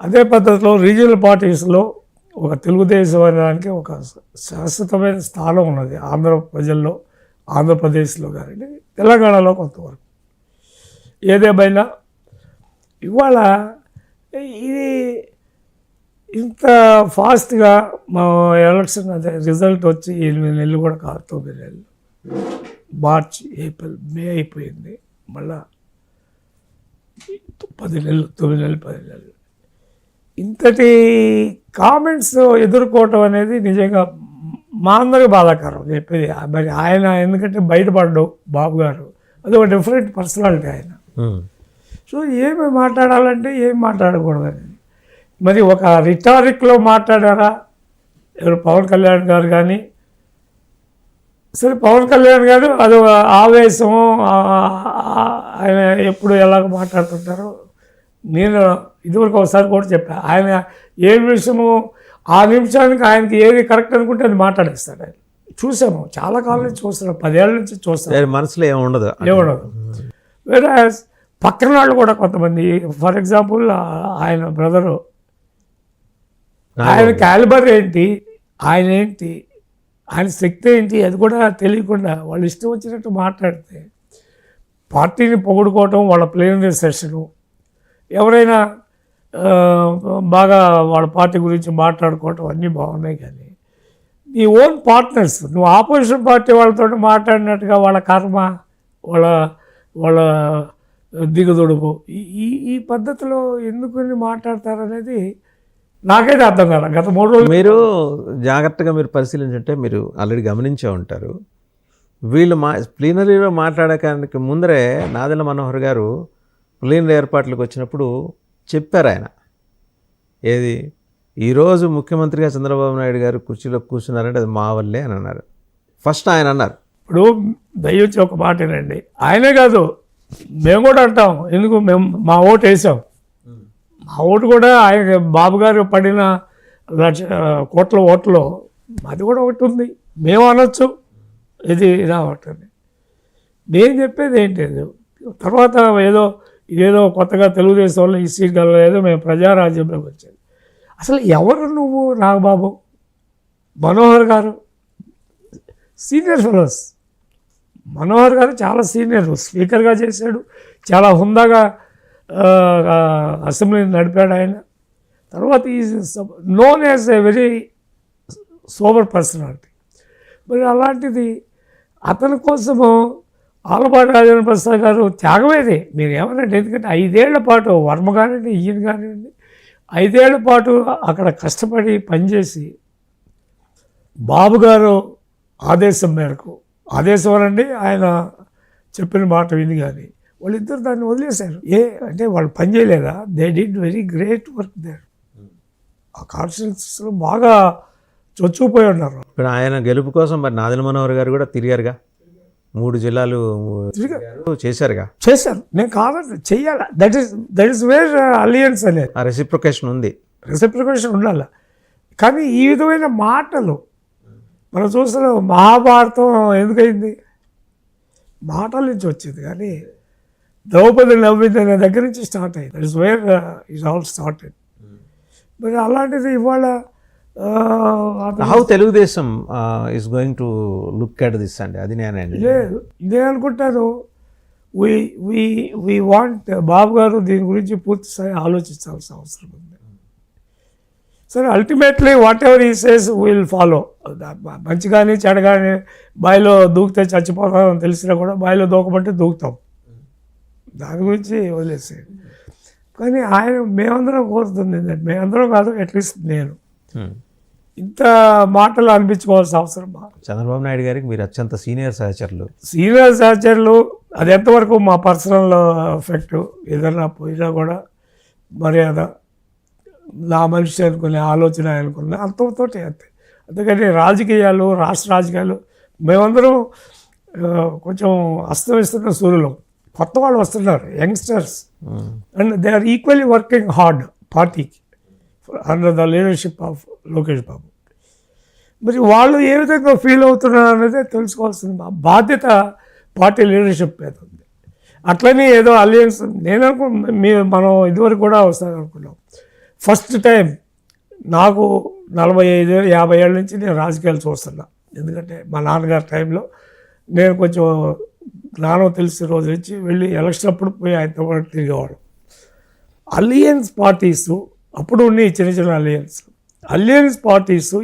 అదే పద్ధతిలో రీజనల్ పార్టీస్లో ఒక తెలుగుదేశం అనడానికి ఒక శాశ్వతమైన స్థానం ఉన్నది ఆంధ్ర ప్రజల్లో, ఆంధ్రప్రదేశ్లో కానీ తెలంగాణలో కొంతవరకు. ఏదేమైనా ఇవాళ ఇది ఇంత ఫాస్ట్గా మా ఎలక్షన్ అదే రిజల్ట్ వచ్చి 8 నెలలు కూడా కాదు, 9 నెలలు, మార్చ్, ఏప్రిల్, మే అయిపోయింది, మళ్ళా 10 నెలలు, 9 నెలలు, 10 నెలలు. ఇంతటి కామెంట్స్ ఎదుర్కోవటం అనేది నిజంగా మా అందరికి బాధాకరం చెప్పేది. మరి ఆయన ఎందుకంటే బయటపడ్డావు బాబు గారు, అది ఒక డిఫరెంట్ పర్సనాలిటీ ఆయన. సో ఏమి మాట్లాడాలంటే ఏం మాట్లాడకూడదని మరి ఒక రిటారిక్లో మాట్లాడారా ఎవరు పవన్ కళ్యాణ్ గారు కానీ, సరే పవన్ కళ్యాణ్ గారు అది ఆవేశం, ఆయన ఎప్పుడు ఎలాగ మాట్లాడుతుంటారో నేను ఇదివరకు ఒకసారి కూడా చెప్పా. ఆయన ఏ విషయము ఆ నిమిషానికి ఆయనకి ఏది కరెక్ట్ అనుకుంటే అది మాట్లాడేస్తాడు. ఆయన చూసాము, చాలా కాలం నుంచి చూస్తున్నాం, 10 ఏళ్ళ నుంచి చూస్తాం, మనసులో ఏముండదు. వేరే పక్కన వాళ్ళు కూడా కొంతమంది, ఫర్ ఎగ్జాంపుల్ ఆయన బ్రదరు, ఆయన క్యాలిబర్ ఏంటి, ఆయన ఏంటి, ఆయన శక్తి ఏంటి, అది కూడా తెలియకుండా వాళ్ళు ఇష్టం వచ్చినట్టు మాట్లాడితే పార్టీని పొగుడుకోవటం, వాళ్ళ ప్లేనరీ సెషను, ఎవరైనా బాగా వాళ్ళ పార్టీ గురించి మాట్లాడుకోవటం అన్నీ బాగున్నాయి. కానీ నీ ఓన్ పార్ట్నర్స్, నువ్వు ఆపోజిషన్ పార్టీ వాళ్ళతో మాట్లాడినట్టుగా వాళ్ళ కర్మ, వాళ్ళ వాళ్ళ దిగుదొడుపు ఈ పద్ధతిలో ఎందుకు మాట్లాడతారనేది నాకైతే అర్థం కాదు. గత 3 రోజులు మీరు జాగ్రత్తగా మీరు పరిశీలించుంటే మీరు ఆల్రెడీ గమనించే ఉంటారు. వీళ్ళు ప్లీనరీలో మాట్లాడడానికి ముందరే నాదెళ్ల మనోహర్ గారు ప్లీనరీ ఏర్పాట్లకు వచ్చినప్పుడు చెప్పారు. ఆయన ఏది ఈరోజు ముఖ్యమంత్రిగా చంద్రబాబు నాయుడు గారు కుర్చీలో కూర్చున్నారంటే అది మా వల్లే అని అన్నారు. ఫస్ట్ ఆయన అన్నారు. ఇప్పుడు దయచేసి ఒక మాట ఏనండి, ఆయనే కాదు మేము కూడా అంటాం, ఎందుకు మేము మా ఓటు వేసాం, మా ఓటు కూడా ఆయన బాబు గారు పడిన 1,00,000 కోట్ల ఓట్లో అది కూడా ఒకటి ఉంది, మేము అనొచ్చు ఇది రావటని. నేను చెప్పేది ఏంటి, తర్వాత ఇదేదో కొత్తగా తెలుగుదేశం వల్ల ఈ సీట్ కలగలేదు, మేము ప్రజారాజ్యంలోకి వచ్చేది. అసలు ఎవరు నువ్వు నాగబాబు? మనోహర్ గారు సీనియర్ ఫెలోస్, మనోహర్ గారు చాలా సీనియర్, స్పీకర్గా చేశాడు, చాలా హుందాగా అసెంబ్లీని నడిపాడు ఆయన. తర్వాత is known as a very sober personality. మరి అలాంటిది అతని కోసము ఆలపాటి రాజేంద్ర ప్రసాద్ గారు త్యాగమేది మీరు ఏమనండి. ఎందుకంటే 5 ఏళ్ల పాటు వర్మ కానివ్వండి, ఈయన కానివ్వండి, 5 ఏళ్ల పాటు అక్కడ కష్టపడి పనిచేసి బాబు గారు ఆదేశం మేరకు, ఆదేశం అనండి ఆయన చెప్పిన మాట విని, కానీ వాళ్ళిద్దరు దాన్ని వదిలేశారు. అంటే వాళ్ళు పని చేయలేదా? They did very great work there. ఆ కాన్స్టిట్యూన్సీలో బాగా చొచ్చుకుపోయి ఉన్నారు. ఇప్పుడు ఆయన గెలుపు కోసం మరి నాదెళ్ల మనోహర్ గారు కూడా తిరిగారుగా, 3 జిల్లాలు చేశారుగా. చేశారు, నేను కాదండి, చెయ్యాలి. దట్ ఈస్ వేర్ అలియన్స్ అనేది. ఆ రెసిప్రొకేషన్ ఉంది, రెసిప్రొకేషన్ ఉండాలి. కానీ ఈ విధమైన మాటలు మనం చూస్తున్నాం. మహాభారతం ఎందుకైంది? మాటల నుంచి వచ్చింది. కానీ ద్రౌపది నవ్వింది అనే దగ్గర నుంచి స్టార్ట్ అయింది. That is where it all started. మరి అలాంటిది ఇవాళ how Telugu Desam is going to look at this అండి? అది నేను అనుకుంటాను, వీ వాంట్ బాబు గారు దీని గురించి పూర్తి స్థాయి ఆలోచించాల్సిన అవసరం ఉంది. సరే, అల్టిమేట్లీ వాట్ ఎవర్ ఈ సేస్ విల్ ఫాలో. మంచి కానీ చెడ కానీ, బావిలో దూకితే చచ్చిపోతామని తెలిసినా కూడా బావిలో దూకమంటే దూకుతాం, దాని గురించి వదిలేసేయండి. కానీ ఆయన మేమందరం కోరుతుంది ఏంటంటే, మేమందరం కాదు, అట్లీస్ట్ నేను ఇంత మాటలు అనిపించుకోవాల్సిన అవసరం. చంద్రబాబు నాయుడు గారికి మీరు అత్యంత సీనియర్ సహచరులు, అది ఎంతవరకు మా పర్సనల్ ఎఫెక్ట్, ఏదన్నా పోయినా కూడా మర్యాద, నా మనిషి అనుకునే ఆలోచన అనుకునే అంతతో అంతే. అందుకని రాజకీయాలు, రాష్ట్ర రాజకీయాలు మేమందరం కొంచెం అస్తమిస్తున్న సూర్యులు. కొత్త వాళ్ళు వస్తున్నారు, youngsters, and they are equally working hard పార్టీకి under the leadership of Lokesh Babu. మరి వాళ్ళు ఏ విధంగా ఫీల్ అవుతున్నారు అనేది తెలుసుకోవాల్సిన బాధ్యత పార్టీ లీడర్షిప్ మీద ఉంది. అట్లనే ఏదో అలియన్స్ నేను మనం ఇదివరకు కూడా వస్తాను అనుకున్నాం. ఫస్ట్ టైం నాకు 50 ఏళ్ళ నుంచి నేను రాజకీయాలు చూస్తున్నా. ఎందుకంటే మా నాన్నగారి టైంలో నేను కొంచెం జ్ఞానం తెలిసిన రోజు నుంచి వెళ్ళి ఎలక్షన్ అప్పుడు పోయి ఆయనతో పాటు తిరిగేవాడు. అలియన్స్ పార్టీసు అప్పుడు ఉన్నాయి చిన్న చిన్న అలియన్స్ పార్టీసు